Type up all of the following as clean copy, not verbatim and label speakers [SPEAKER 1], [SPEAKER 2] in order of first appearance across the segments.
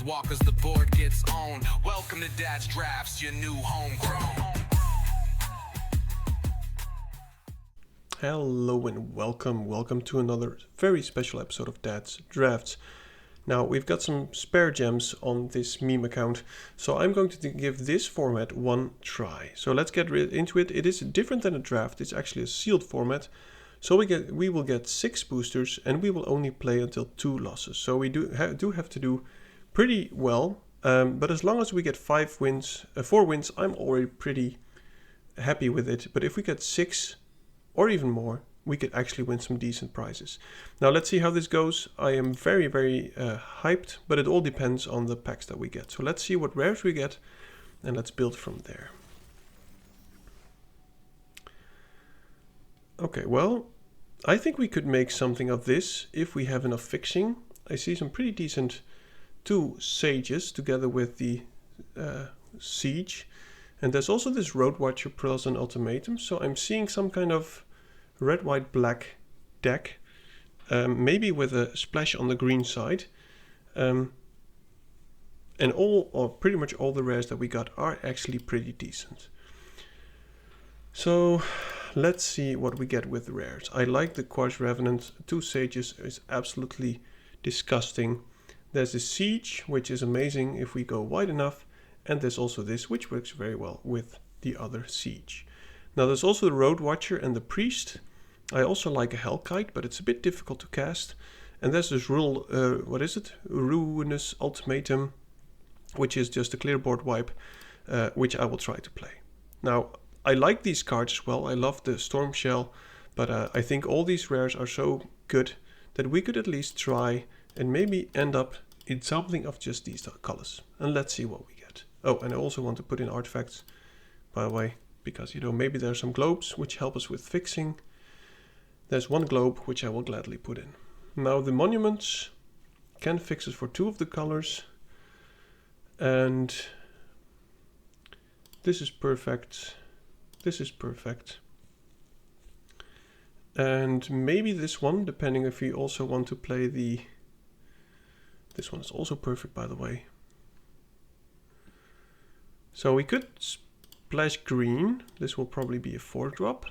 [SPEAKER 1] walk as the board gets owned. Welcome to Dad's Drafts, your new homegrown.
[SPEAKER 2] Hello and welcome to another very special episode of Dad's Drafts. Now we've got some spare gems on this meme account, so I'm going to give this format one try. So let's get into it. It is different than a draft, it's actually a sealed format. So we will get 6 boosters and we will only play until 2 losses. So we do have to do pretty well, but as long as we get 4 wins, I'm already pretty happy with it. But if we get 6 or even more, we could actually win some decent prizes. Now let's see how this goes. I am very hyped, but it all depends on the packs that we get. So let's see what rares we get and let's build from there. Okay, well, I think we could make something of this if we have enough fixing. I see some pretty decent 2 sages together with the siege. And there's also this Road Watcher plus an ultimatum. So I'm seeing some kind of red, white, black deck, maybe with a splash on the green side. And pretty much all the rares that we got are actually pretty decent. So let's see what we get with rares. I like the Quartz Revenant. 2 sages is absolutely disgusting. There's the siege, which is amazing if we go wide enough. And there's also this, which works very well with the other siege. Now there's also the Road Watcher and the Priest. I also like a Hellkite, but it's a bit difficult to cast. And there's this Ruinous Ultimatum, which is just a clear board wipe, which I will try to play. Now, I like these cards as well. I love the Storm Shell, but I think all these rares are so good that we could at least try and maybe end up in something of just these colors. And let's see what we get. Oh, and I also want to put in artifacts, by the way, because, you know, maybe there are some globes which help us with fixing. There's 1 globe which I will gladly put in. Now the monuments can fix us for 2 of the colors. And this is perfect. This is perfect. And maybe this one, depending if we also want to play the... This one is also perfect, by the way. So we could splash green. This will probably be a 4-drop.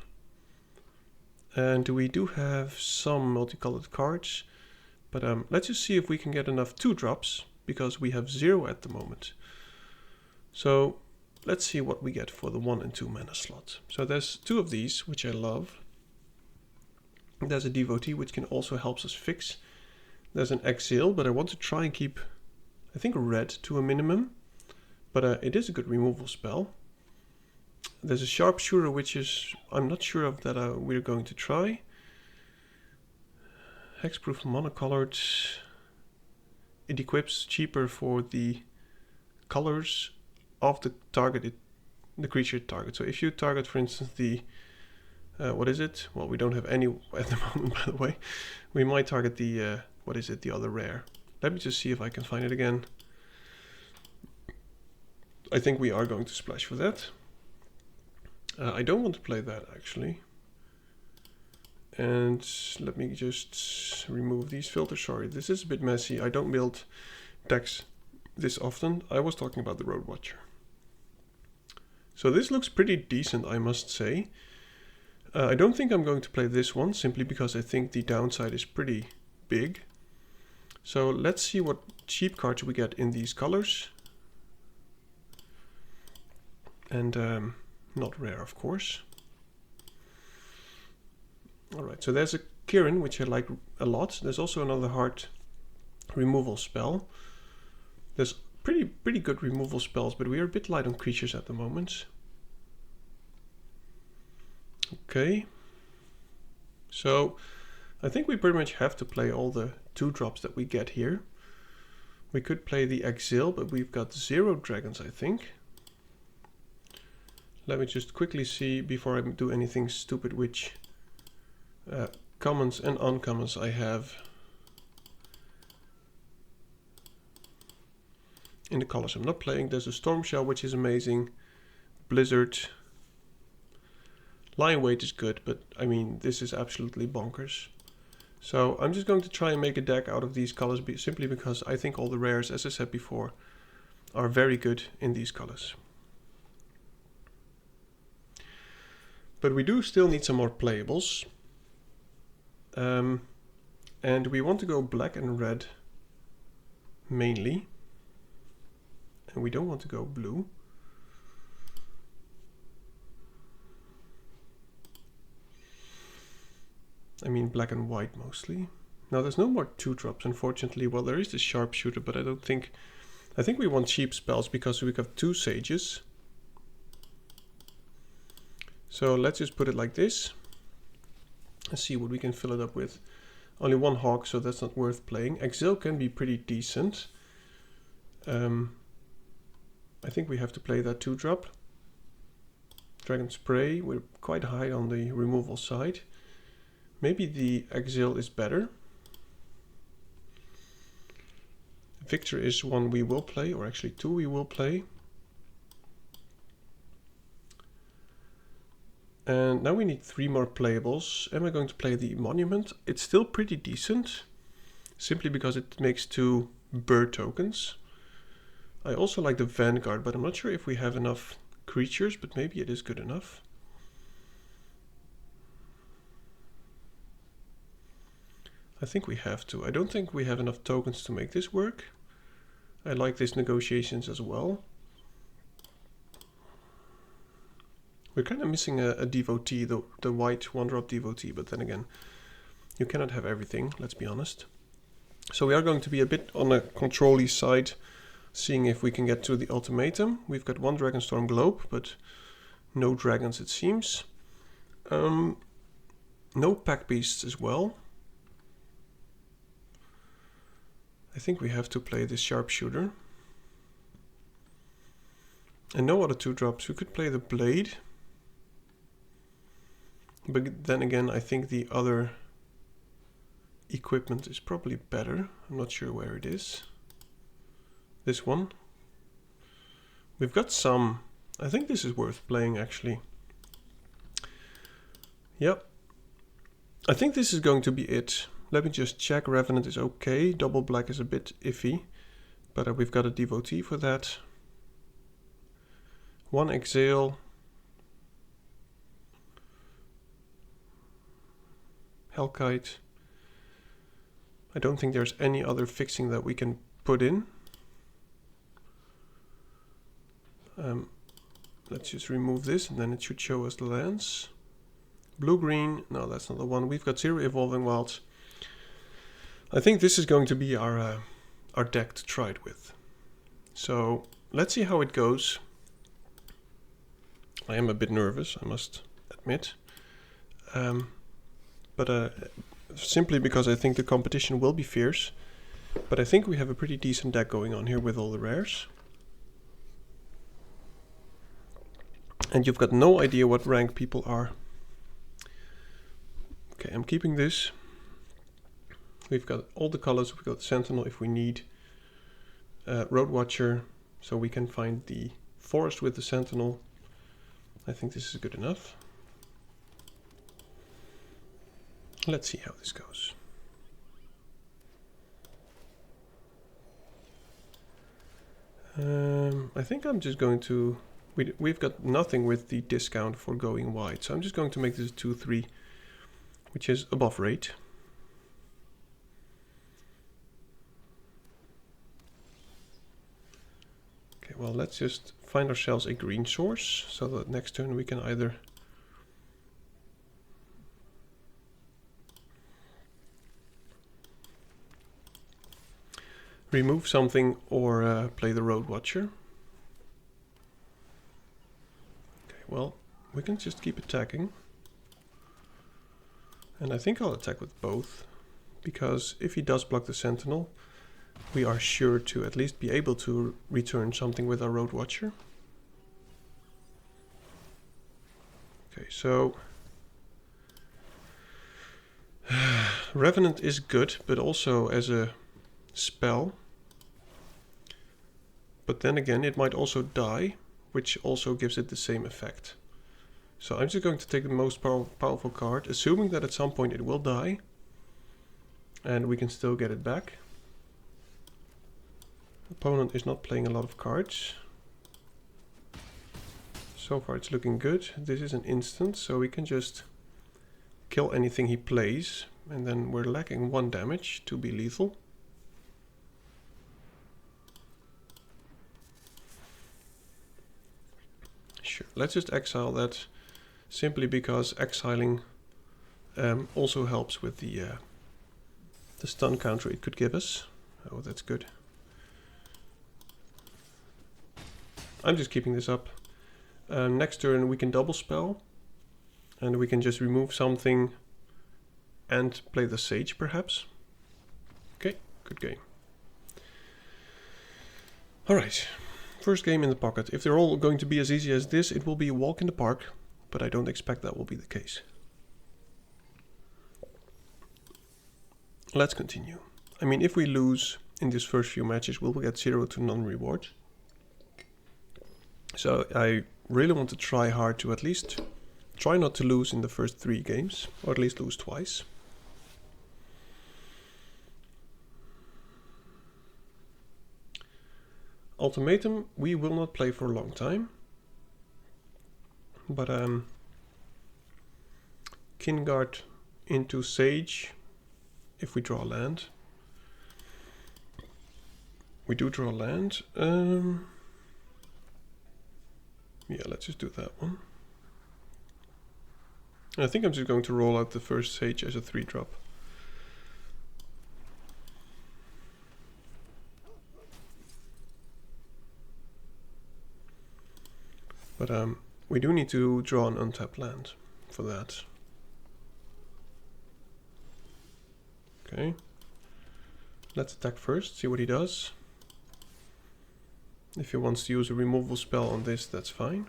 [SPEAKER 2] And we do have some multicolored cards. But let's just see if we can get enough 2-drops, because we have 0 at the moment. So let's see what we get for the 1 and 2 mana slot. So there's 2 of these, which I love. There's a Devotee, which can also help us fix. There's an Exile, but I want to try and keep, I think, red to a minimum. But it is a good removal spell. There's a Sharpshooter, which is, I'm not sure of that we're going to try. Hexproof monocolored. It equips cheaper for the colors of the target, the creature target. So if you target, for instance, the, what is it? Well, we don't have any at the moment, by the way. We might target the, what is it? The other rare. Let me just see if I can find it again. I think we are going to splash for that. I don't want to play that, actually. And let me just remove these filters. Sorry, this is a bit messy. I don't build decks this often. I was talking about the Road Watcher. So this looks pretty decent, I must say. I don't think I'm going to play this one, simply because I think the downside is pretty big. So let's see what cheap cards we get in these colors. And not rare, of course. Alright, so there's a Kirin, which I like a lot. There's also another heart removal spell. There's pretty good removal spells, but we are a bit light on creatures at the moment. Okay. So I think we pretty much have to play all the 2-drops that we get here. We could play the Exile, but we've got 0 dragons, I think. Let me just quickly see before I do anything stupid which commons and uncommons I have in the colors I'm not playing. There's a Storm Shell, which is amazing. Blizzard. Lion Weight is good, but I mean, this is absolutely bonkers. So I'm just going to try and make a deck out of these colors simply because I think all the rares, as I said before, are very good in these colors. But we do still need some more playables. And we want to go black and red mainly. And we don't want to go blue. I mean black and white mostly. Now there's no more 2-drops unfortunately. Well, there is the sharpshooter, but I think we want cheap spells because we got 2 sages. So let's just put it like this. Let's see what we can fill it up with. Only 1 hawk, so that's not worth playing. Exile can be pretty decent. I think we have to play that 2-drop. Dragon Spray, we're quite high on the removal side. Maybe the Exile is better. Victor is one we will play, or actually 2 we will play. And now we need 3 more playables. Am I going to play the Monument? It's still pretty decent, simply because it makes 2 bird tokens. I also like the Vanguard, but I'm not sure if we have enough creatures, but maybe it is good enough. I think we have to. I don't think we have enough tokens to make this work. I like these negotiations as well. We're kind of missing a devotee, the white 1-drop devotee, but then again, you cannot have everything, let's be honest. So we are going to be a bit on the control-y side, seeing if we can get to the ultimatum. We've got 1 Dragonstorm Globe, but no dragons it seems. No pack beasts as well. I think we have to play this sharpshooter. And no other 2-drops. We could play the blade. But then again, I think the other equipment is probably better. I'm not sure where it is. This one. We've got some. I think this is worth playing actually. Yep. I think this is going to be it. Let me just check. Revenant is okay. Double black is a bit iffy. But we've got a devotee for that. 1 Exile. Hellkite. I don't think there's any other fixing that we can put in. Let's just remove this and then it should show us the lands. Blue-green. No, that's not the one. We've got 0 Evolving Wilds. I think this is going to be our deck to try it with. So let's see how it goes. I am a bit nervous, I must admit. But simply because I think the competition will be fierce. But I think we have a pretty decent deck going on here with all the rares. And you've got no idea what rank people are. Okay, I'm keeping this. We've got all the colors. We've got Sentinel if we need. Road Watcher, so we can find the forest with the Sentinel. I think this is good enough. Let's see how this goes. I think I'm just going to... We've got nothing with the discount for going wide, so I'm just going to make this a 2-3, which is above rate. Okay, well, let's just find ourselves a green source, so that next turn we can either remove something or play the Road Watcher. Okay, well, we can just keep attacking. And I think I'll attack with both, because if he does block the Sentinel, we are sure to at least be able to return something with our Road Watcher. Okay, so Revenant is good, but also as a spell. But then again, it might also die, which also gives it the same effect. So I'm just going to take the most powerful card, assuming that at some point it will die. and we can still get it back. Opponent is not playing a lot of cards. So far it's looking good. This is an instant, so we can just kill anything he plays, and then we're lacking 1 damage to be lethal. Sure, let's just exile that, simply because exiling also helps with the stun counter it could give us. Oh, that's good. I'm just keeping this up. Next turn we can double spell, and we can just remove something and play the Sage perhaps. Okay, good game. Alright, first game in the pocket. If they're all going to be as easy as this, it will be a walk in the park, but I don't expect that will be the case. Let's continue. I mean, if we lose in these first few matches, we'll get 0 to none rewards. So I really want to try hard to at least try not to lose in the first 3 games, or at least lose twice. Ultimatum we will not play for a long time, but Kinguard into Sage if we draw land. We do draw land. Yeah, let's just do that one. I think I'm just going to roll out the first Sage as a 3-drop. But we do need to draw an untapped land for that. Okay. Let's attack first, see what he does. If he wants to use a removal spell on this, that's fine.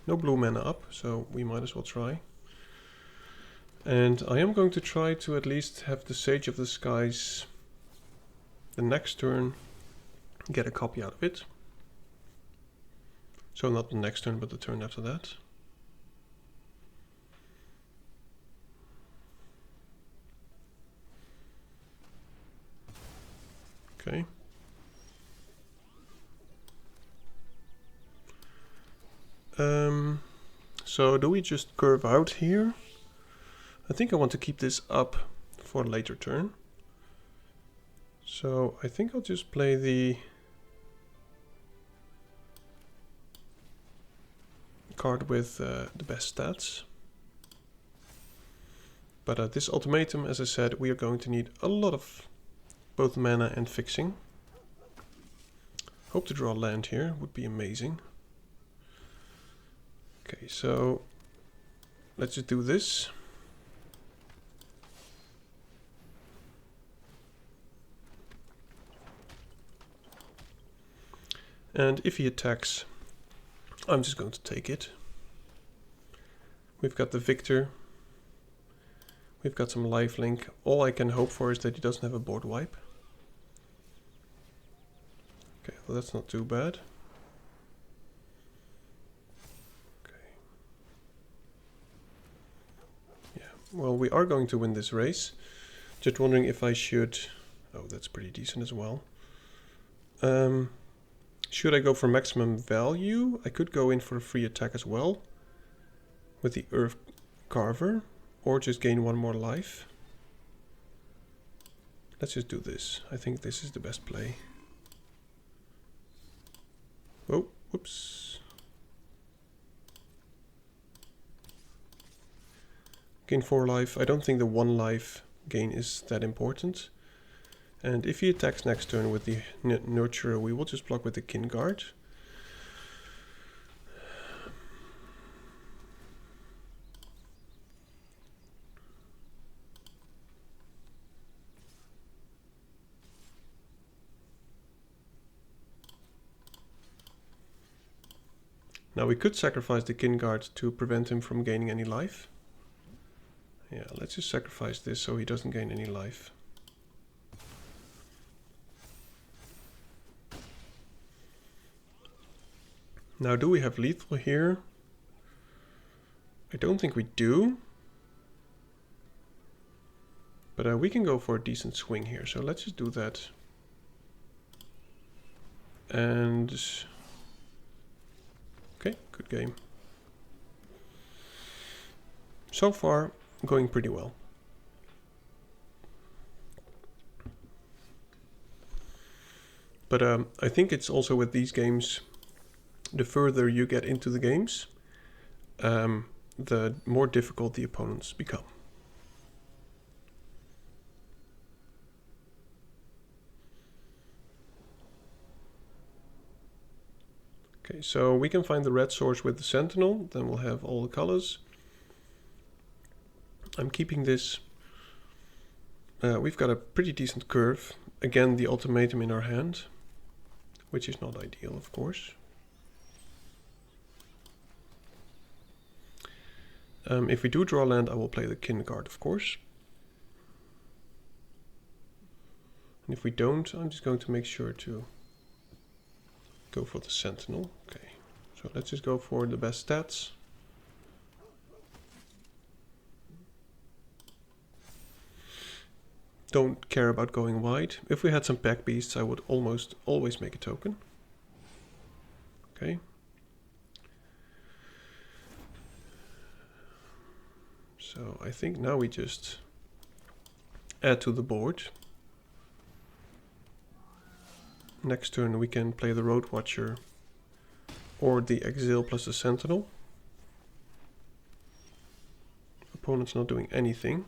[SPEAKER 2] No blue mana up, so we might as well try. And I am going to try to at least have the Sage of the Skies the next turn get a copy out of it. So not the next turn, but the turn after that. Okay. So do we just curve out here? I think I want to keep this up for a later turn. So I think I'll just play the card with the best stats. But this ultimatum, as I said, we are going to need a lot of both mana and fixing. Hope to draw land here, would be amazing. Okay, so let's just do this. And if he attacks, I'm just going to take it. We've got the Victor. We've got some lifelink. All I can hope for is that he doesn't have a board wipe. Okay, well that's not too bad. Okay. Yeah, well we are going to win this race. Just wondering if I should... Oh, that's pretty decent as well. Should I go for maximum value? I could go in for a free attack as well with the Earth Carver, or just gain 1 more life. Let's just do this. I think this is the best play. Oh, whoops. Gain 4 life. I don't think the 1 life gain is that important. And if he attacks next turn with the Nurturer, we will just block with the Kinguard. Now we could sacrifice the Kinguard to prevent him from gaining any life. Yeah, let's just sacrifice this so he doesn't gain any life. Now, do we have lethal here? I don't think we do. But we can go for a decent swing here, so let's just do that. And okay, good game. So far, going pretty well. But I think it's also with these games, the further you get into the games, the more difficult the opponents become. Okay, so we can find the red source with the sentinel, then we'll have all the colors. I'm keeping this. We've got a pretty decent curve. Again, the ultimatum in our hand, which is not ideal, of course. If we do draw land, I will play the kin card, of course. And if we don't, I'm just going to make sure to go for the sentinel. Okay, so let's just go for the best stats. Don't care about going wide. If we had some pack beasts, I would almost always make a token. Okay. So I think now we just add to the board. Next turn we can play the Road Watcher or the Exile plus the Sentinel. Opponent's not doing anything.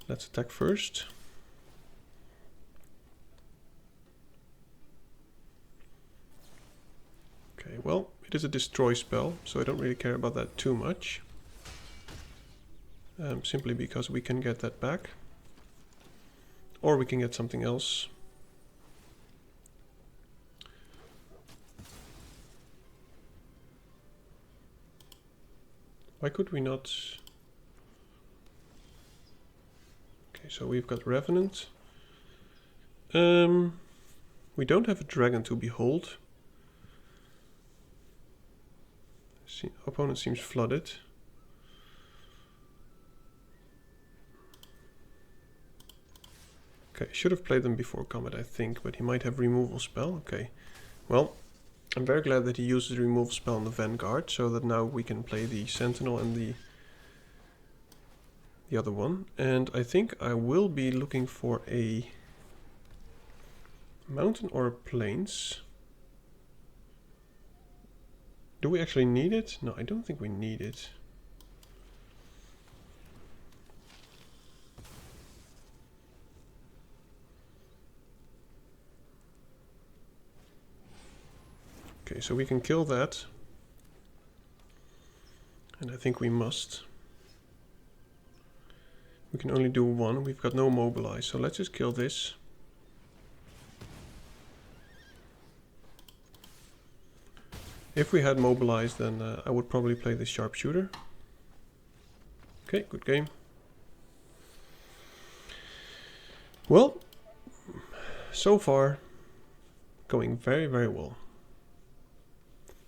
[SPEAKER 2] Let's attack first. Okay, well, it is a destroy spell, so I don't really care about that too much. Simply because we can get that back. Or we can get something else. Why could we not? Okay, so we've got Revenant. We don't have a dragon to behold. Opponent seems flooded. Okay, should have played them before combat, I think, but he might have removal spell. Okay, well, I'm very glad that he uses the removal spell on the Vanguard, so that now we can play the Sentinel and the other one. And I think I will be looking for a mountain or a plains. Do we actually need it? No, I don't think we need it. Okay, so we can kill that. And I think we must. We can only do one. We've got no mobilize, so let's just kill this. If we had mobilized, then I would probably play the sharpshooter. Okay, good game. Well, so far, going very, very well.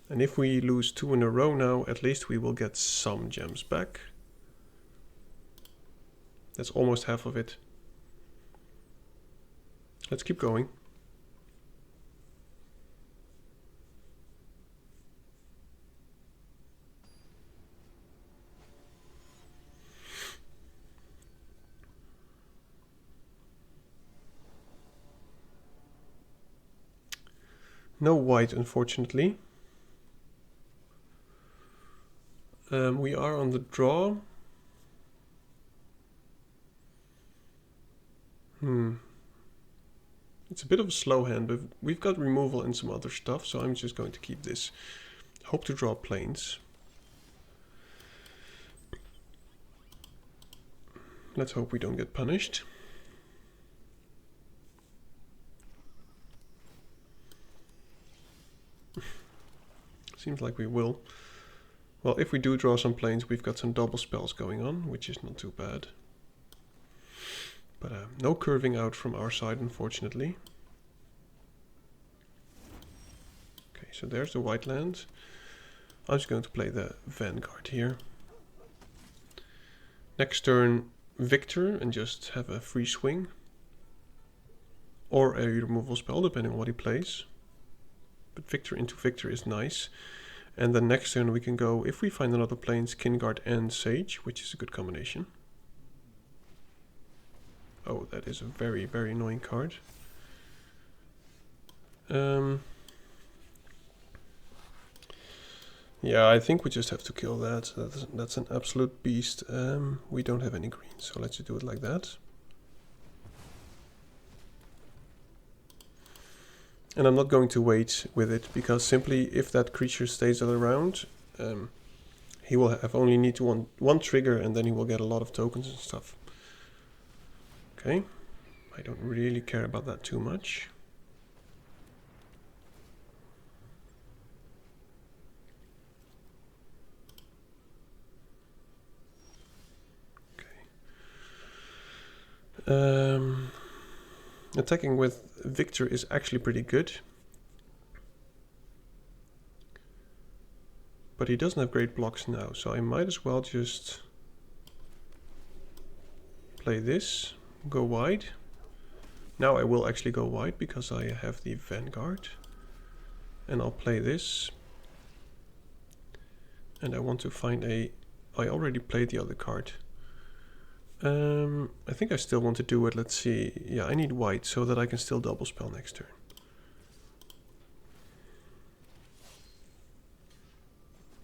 [SPEAKER 2] And if we lose 2 in a row now, at least we will get some gems back. That's almost half of it. Let's keep going. No white, unfortunately. We are on the draw. It's a bit of a slow hand, but we've got removal and some other stuff, so I'm just going to keep this. Hope to draw plains. Let's hope we don't get punished. Seems like we will. Well, if we do draw some plains, we've got some double spells going on, which is not too bad. But no curving out from our side, unfortunately. Okay, so there's the white land. I'm just going to play the Vanguard here. Next turn, Victor and just have a free swing. Or a removal spell, depending on what he plays. But Victor into Victor is nice. And then next turn we can go, if we find another planes, Kinguard and Sage, which is a good combination. Oh, that is a very, very annoying card. Yeah, I think we just have to kill that. That's an absolute beast. We don't have any green, so let's just do it like that. And I'm not going to wait with it, because simply if that creature stays around, he will have only need to one trigger, and then he will get a lot of tokens and stuff. Okay, I don't really care about that too much. Okay. Attacking with Victor is actually pretty good. But he doesn't have great blocks now, so I might as well just play this, go wide. Now I will actually go wide because I have the Vanguard. And I'll play this. And I want to find a... I already played the other card. I think I still want to do it. Let's see. Yeah, I need white so that I can still double spell next turn.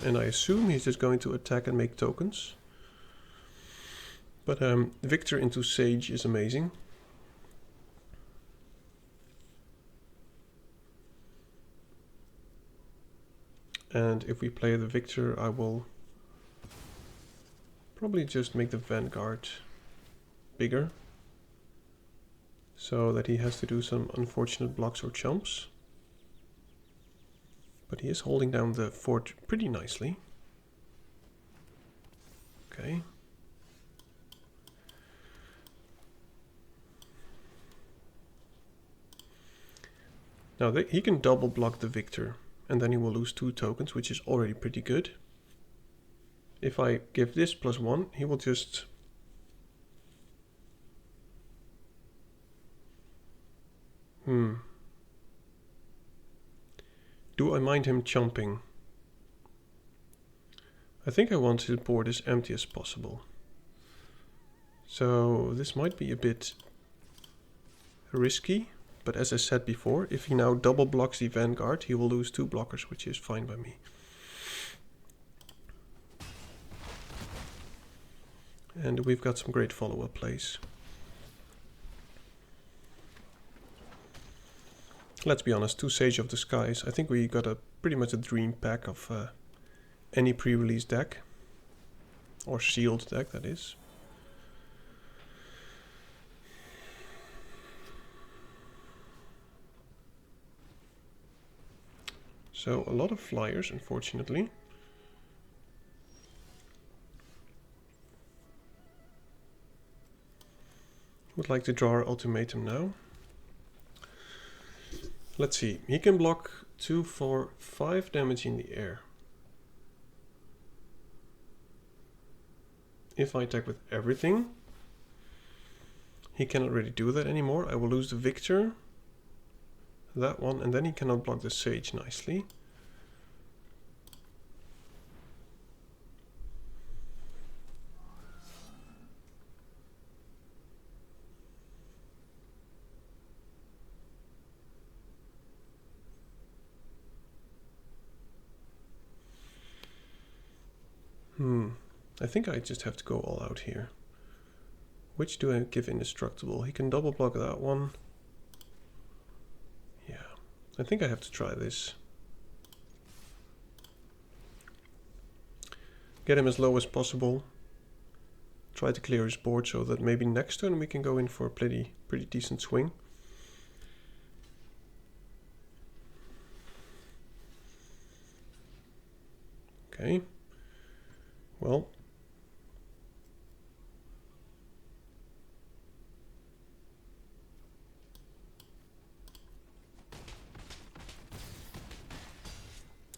[SPEAKER 2] And I assume he's just going to attack and make tokens. But Victor into Sage is amazing. And if we play the Victor, I will probably just make the Vanguard bigger, so that he has to do some unfortunate blocks or chumps. But he is holding down the fort pretty nicely. Okay. Now he can double block the Victor, and then he will lose 2 tokens, which is already pretty good. If I give this +1, he will just... Do I mind him chumping? I think I want his board as empty as possible. So this might be a bit risky, but as I said before, if he now double blocks the Vanguard, he will lose 2 blockers, which is fine by me. And we've got some great follow-up plays. Let's be honest, 2 Sage of the Skies. I think we got pretty much a dream pack of any pre-release deck. Or sealed deck, that is. So, a lot of flyers, unfortunately. Would like to draw our ultimatum now. Let's see, he can block 2 for 5 damage in the air. If I attack with everything, he cannot really do that anymore. I will lose the Victor, that one, and then he cannot block the Sage nicely. I think I just have to go all out here. Which do I give indestructible? He can double block that one. Yeah, I think I have to try this. Get him as low as possible. Try to clear his board so that maybe next turn we can go in for a pretty decent swing. Okay. Well,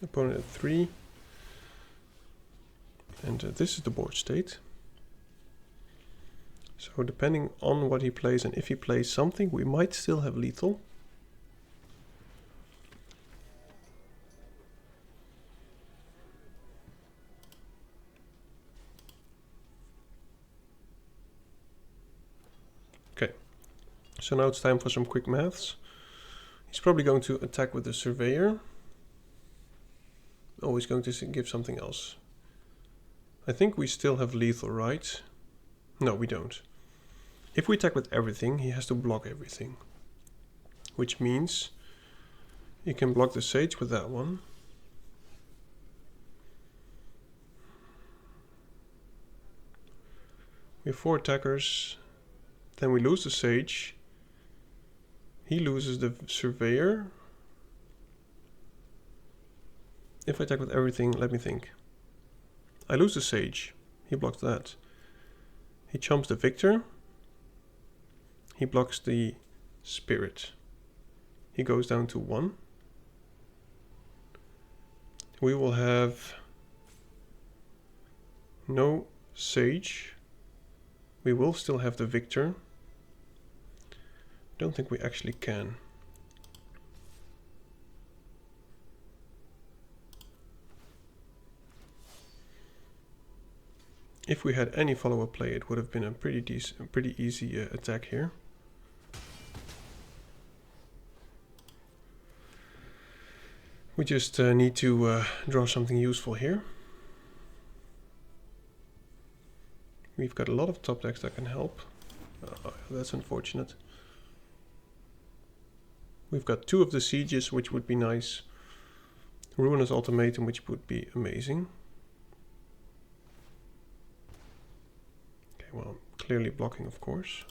[SPEAKER 2] opponent at 3, and this is the board state. So depending on what he plays, and if he plays something, we might still have lethal. Okay, so now it's time for some quick maths. He's probably going to attack with the Surveyor. Oh, he's going to give something else. I think we still have lethal, right? No, we don't. If we attack with everything, he has to block everything. Which means he can block the Sage with that one. We have 4 attackers. Then we lose the Sage. He loses the Surveyor. If I attack with everything, let me think. I lose the Sage. He blocks that. He chumps the Victor. He blocks the Spirit. He goes down to 1. We will have no Sage. We will still have the Victor. Don't think we actually can. If we had any follow-up play, it would have been a pretty easy attack here. We just need to draw something useful here. We've got a lot of top decks that can help. That's unfortunate. We've got 2 of the Sieges, which would be nice. Ruinous Ultimatum, which would be amazing. Okay, well, clearly blocking, of course.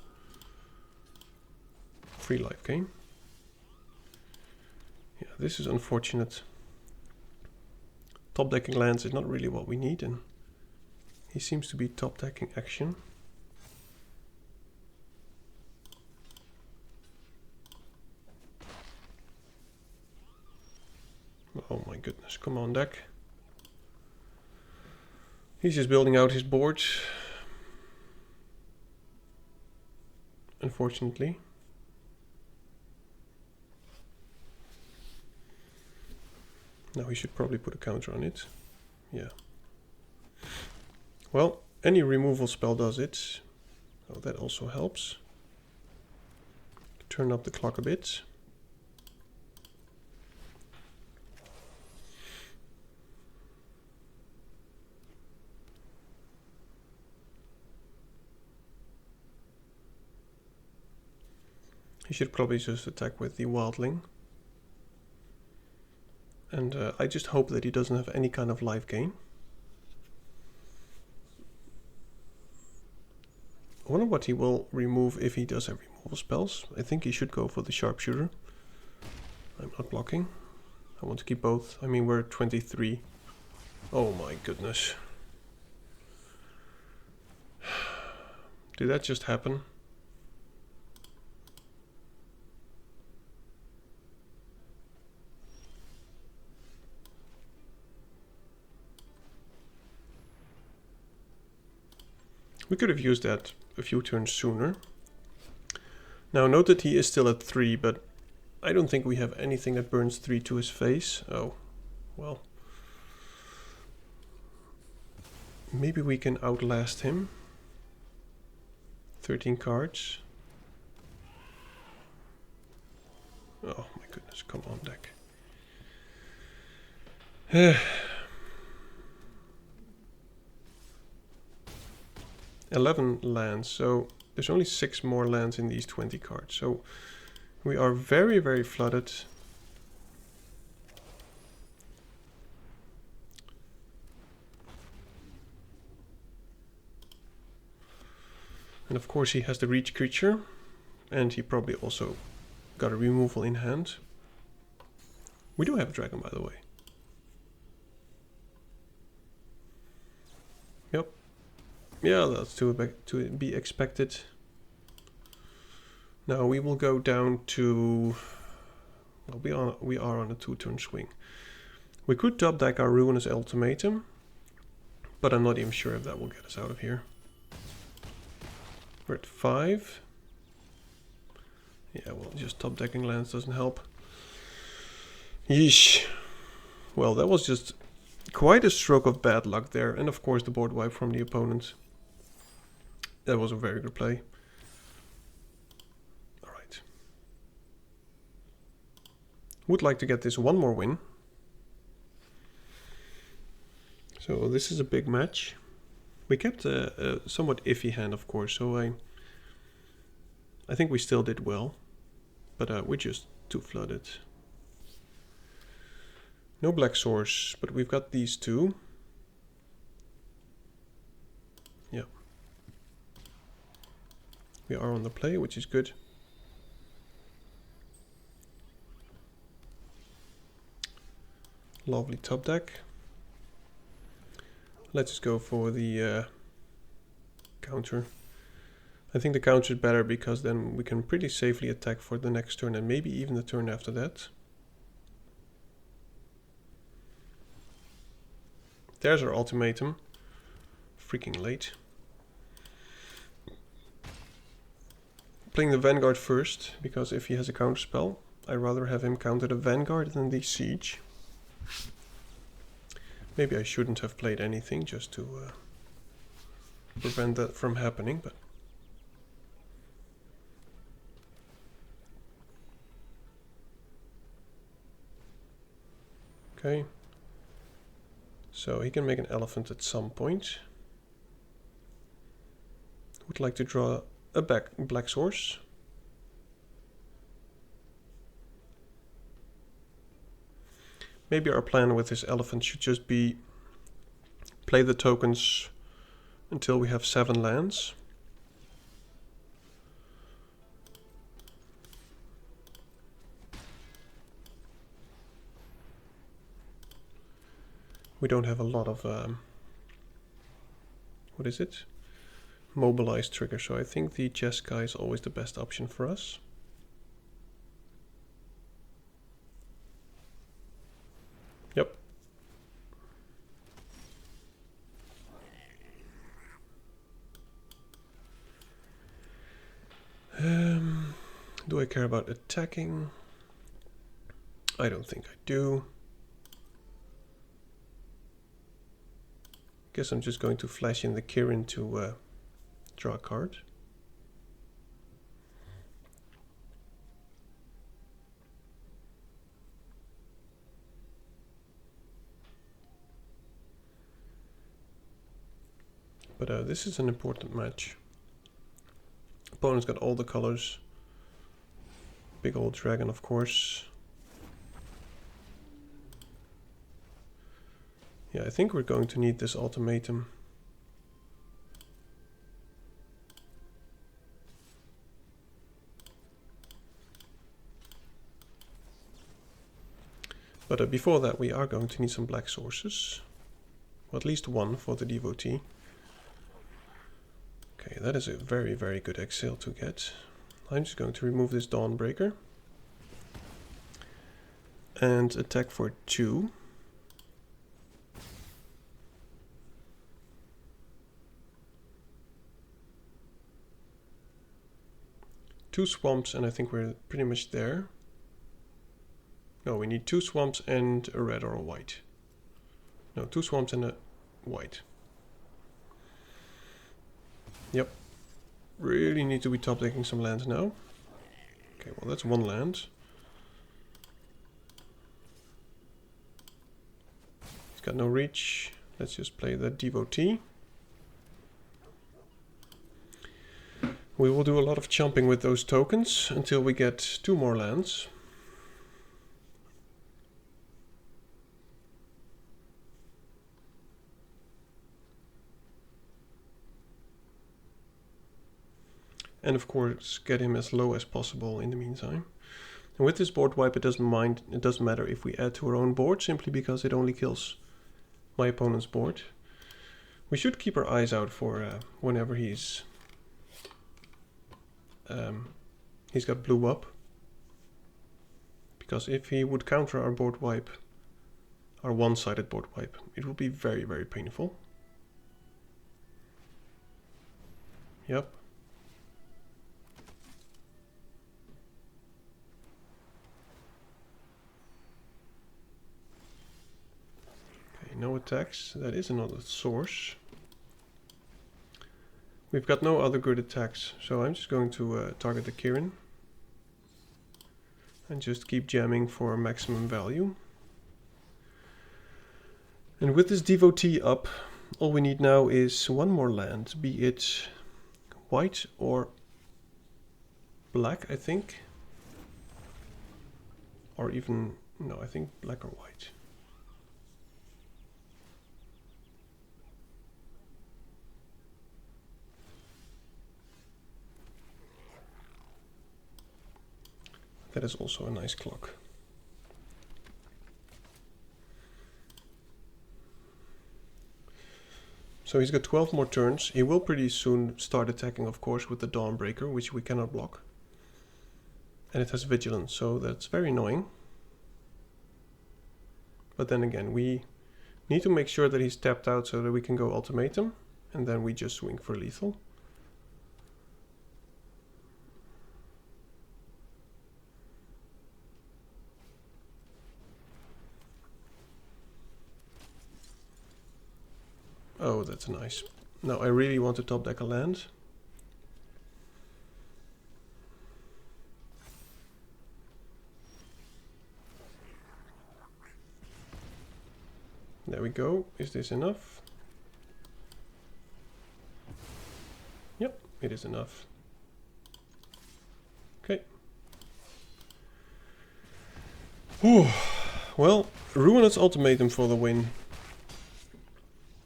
[SPEAKER 2] Free life gain. Yeah, this is unfortunate. Top decking lands is not really what we need, and he seems to be top decking action. Oh my goodness, come on deck. He's just building out his board. Unfortunately. Now he should probably put a counter on it. Yeah. Well, any removal spell does it. Oh, that also helps. Turn up the clock a bit. He should probably just attack with the Wildling. And I just hope that he doesn't have any kind of life gain. I wonder what he will remove if he does have removal spells. I think he should go for the Sharpshooter. I'm not blocking. I want to keep both. I mean, we're 23. Oh my goodness. Did that just happen? We could have used that a few turns sooner. Now note that he is still at 3, but I don't think we have anything that burns 3 to his face. Oh, well. Maybe we can outlast him. 13 cards. Oh my goodness, come on deck. 11 lands, so there's only 6 more lands in these 20 cards. So we are very, very flooded. And of course he has the reach creature, and he probably also got a removal in hand. We do have a dragon, by the way. Yep. Yeah, that's to be expected. Now we will go down to... Well, we are on a 2-turn swing. We could top deck our Ruinous Ultimatum, but I'm not even sure if that will get us out of here. We're at 5. Yeah, well, just top decking lands doesn't help. Yeesh. Well, that was just quite a stroke of bad luck there. And of course the board wipe from the opponent. That was a very good play. Alright. Would like to get this one more win. So this is a big match. We kept a somewhat iffy hand, of course, so I think we still did well. But we're just too flooded. No black source, but we've got these two. Yeah. We are on the play, which is good. Lovely top deck. Let's just go for the counter. I think the counter is better because then we can pretty safely attack for the next turn and maybe even the turn after that. There's our ultimatum. Freaking late. Playing the Vanguard first, because if he has a counter spell, I'd rather have him counter the Vanguard than the Siege. Maybe I shouldn't have played anything just to prevent that from happening, but... Okay. So he can make an elephant at some point. Would like to draw a black source. Maybe our plan with this elephant should just be play the tokens until we have 7 lands. We don't have a lot of, what is it? Mobilize trigger, so I think the Jeskai is always the best option for us. Yep. Do I care about attacking? I don't think I do. Guess I'm just going to flash in the Kirin to draw a card. But this is an important match. Opponent's got all the colors. Big old dragon, of course. Yeah, I think we're going to need this ultimatum. But before that we are going to need some black sources. Or at least one for the devotee. Okay, that is a very, very good exile to get. I'm just going to remove this Dawnbreaker. And attack for 2. Two swamps and I think we're pretty much there. No, we need 2 swamps and a red or a white. No, 2 swamps and a white. Yep. Really need to be top decking some lands now. Okay, well that's 1 land. It's got no reach. Let's just play the devotee. We will do a lot of chomping with those tokens until we get 2 more lands. And of course get him as low as possible in the meantime. And with this board wipe it doesn't matter if we add to our own board, simply because it only kills my opponent's board. We should keep our eyes out for whenever he's got blue up. Because if he would counter our board wipe, our one-sided board wipe, it would be very, very painful. Yep. no attacks. That is another source. We've got no other good attacks, so I'm just going to target the Kirin. And just keep jamming for maximum value. And with this devotee up, all we need now is one more land, be it white or black, I think. Or even, no, I think black or white. That is also a nice clock. So he's got 12 more turns. He will pretty soon start attacking, of course, with the Dawnbreaker, which we cannot block. And it has Vigilance, so that's very annoying. But then again, we need to make sure that he's tapped out so that we can go Ultimatum, and then we just swing for lethal. Oh, that's nice. Now I really want to top deck a land. There we go. Is this enough? Yep, it is enough. Okay. Whew. Well, Ruinous Ultimatum for the win.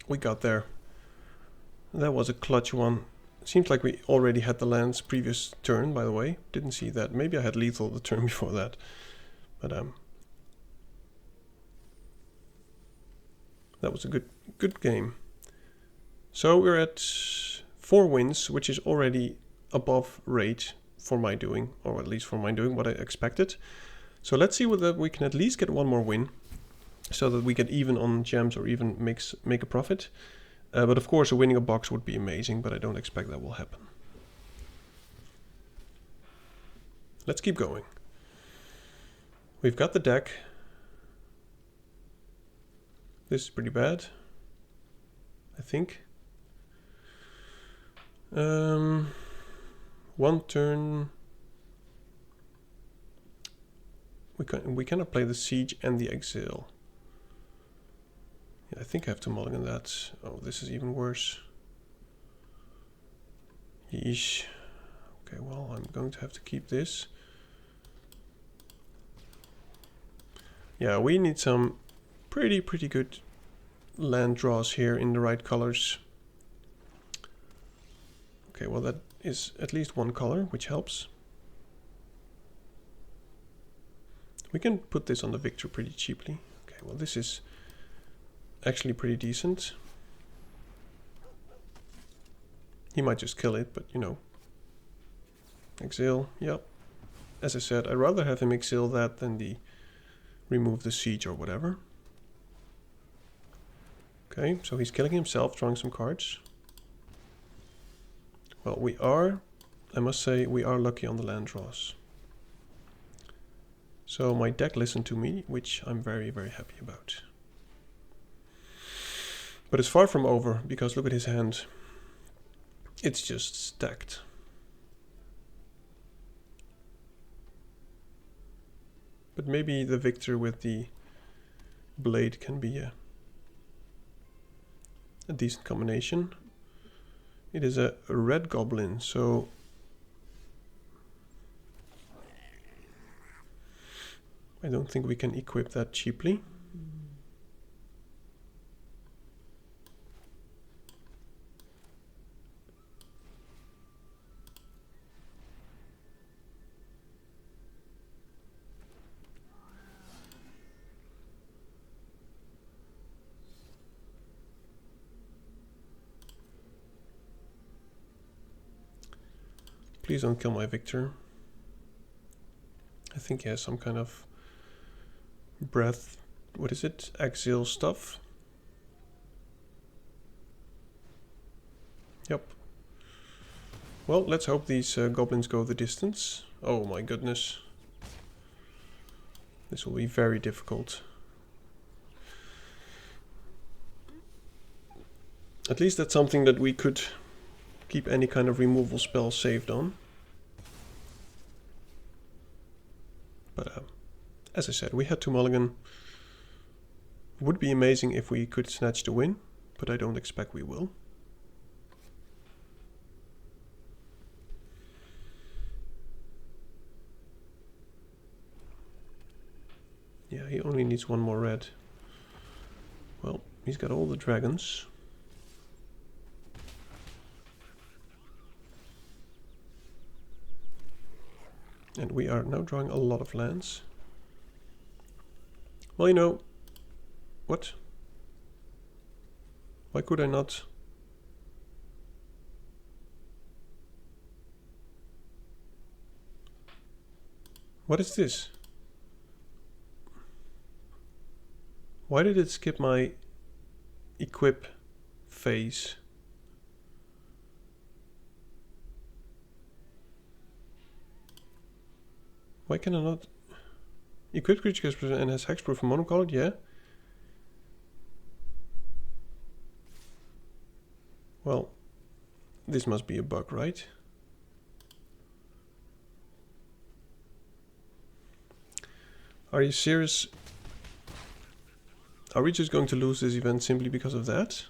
[SPEAKER 2] We got there. That was a clutch one. Seems like we already had the lands previous turn, by the way. Didn't see that. Maybe I had lethal the turn before that. But that was a good game. So we're at 4 wins, which is already above rate for my doing, or at least for my doing what I expected. So let's see whether we can at least get one more win, so that we get even on gems or even make a profit. But of course, winning a box would be amazing, but I don't expect that will happen. Let's keep going. We've got the deck. This is pretty bad, I think. One turn. We cannot play the Siege and the Exile. Yeah, I think I have to mulligan that. Oh, this is even worse. Yeesh. Okay, well, I'm going to have to keep this. Yeah, we need some pretty good land draws here in the right colors. Okay, well, that is at least one color, which helps. We can put this on the Victor pretty cheaply. Okay, well, this is actually pretty decent. He might just kill it, but you know. Exile, yep. As I said, I'd rather have him exile that than the remove the siege or whatever. Okay, so he's killing himself, drawing some cards. Well, we are, I must say, we are lucky on the land draws. So my deck listened to me, which I'm very happy about. But it's far from over, because look at his hand. It's just stacked. But maybe the Victor with the blade can be a decent combination. It is a red goblin, so I don't think we can equip that cheaply. Please don't kill my Victor. I think he has some kind of breath, what is it? Exile stuff. Yep. Well, let's hope these goblins go the distance. Oh my goodness. This will be very difficult. At least that's something that we could keep any kind of removal spell saved on. But as I said, we had to mulligan. Would be amazing if we could snatch the win, but I don't expect we will. Yeah, he only needs one more red. Well, he's got all the dragons. And we are now drawing a lot of lands. Well, you know, what? Why could I not? What is this? Why did it skip my equip phase? Why can I not? Equipped creature gets and has hexproof and monocolored, yeah. Well, this must be a bug, right? Are you serious? Are we just going to lose this event simply because of that?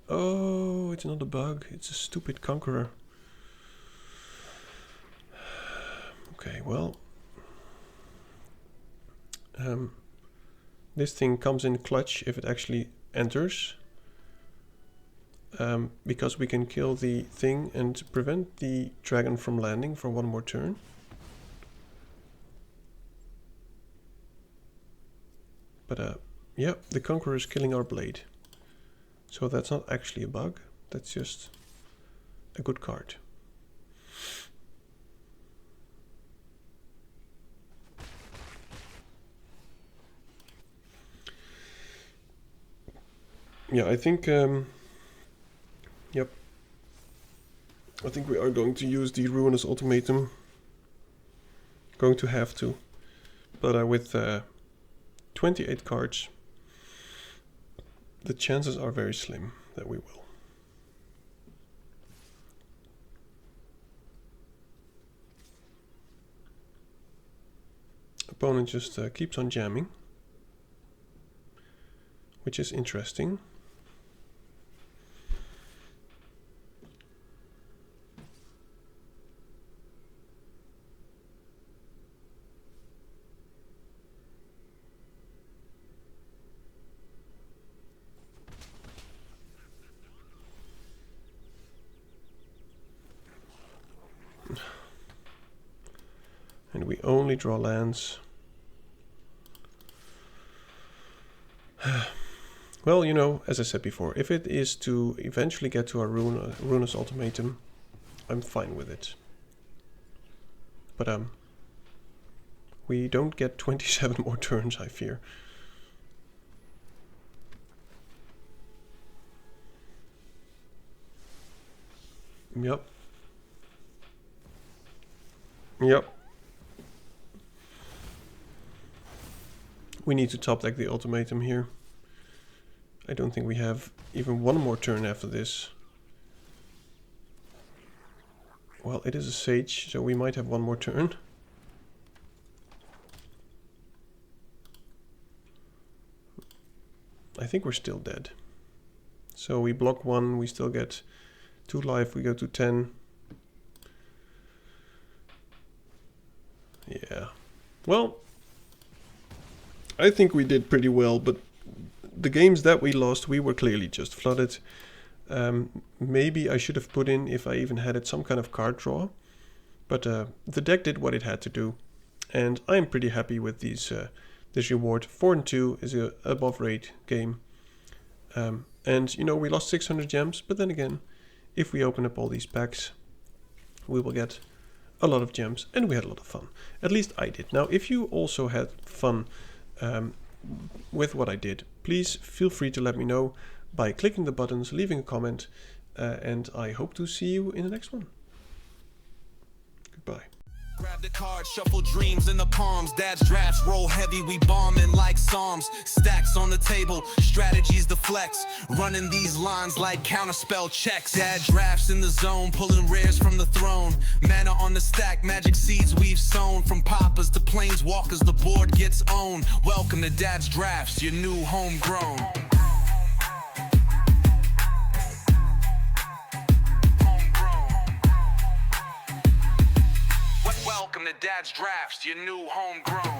[SPEAKER 2] Oh, it's not a bug. It's a stupid conqueror. Okay, well. This thing comes in clutch if it actually enters. Because we can kill the thing and prevent the dragon from landing for one more turn. But yeah, the Conqueror is killing our blade. So that's not actually a bug, that's just a good card. Yeah, I think, yep. I think we are going to use the Ruinous Ultimatum. Going to have to. But with 28 cards, the chances are very slim that we will. Opponent just keeps on jamming, which is interesting. And we only draw lands. Well, you know, as I said before, if it is to eventually get to our Ruinous Ultimatum, I'm fine with it. But we don't get 27 more turns, I fear. Yep. Yep. We need to top deck the ultimatum here. I don't think we have even one more turn after this. Well, it is a sage, so we might have one more turn. I think we're still dead. So we block one, we still get 2 life, we go to 10. Yeah. Well, I think we did pretty well, but the games that we lost, we were clearly just flooded. Maybe I should have put in, if I even had it, some kind of card draw. But the deck did what it had to do. And I'm pretty happy with these, this reward. 4-2 is a above rate game. And, you know, we lost 600 gems. But then again, if we open up all these packs, we will get a lot of gems. And we had a lot of fun. At least I did. Now, if you also had fun with what I did, please feel free to let me know by clicking the buttons, leaving a comment, and I hope to see you in the next one. Goodbye.
[SPEAKER 1] Grab the card, shuffle dreams in the palms. Dad's drafts roll heavy, we bombing like psalms. Stacks on the table, strategies to flex. Running these lines like counterspell checks. Dad drafts in the zone, pulling rares from the throne. Mana on the stack, magic seeds we've sown. From poppers to planeswalkers, the board gets owned. Welcome to Dad's drafts, your new homegrown. Welcome to Dad's drafts, your new homegrown.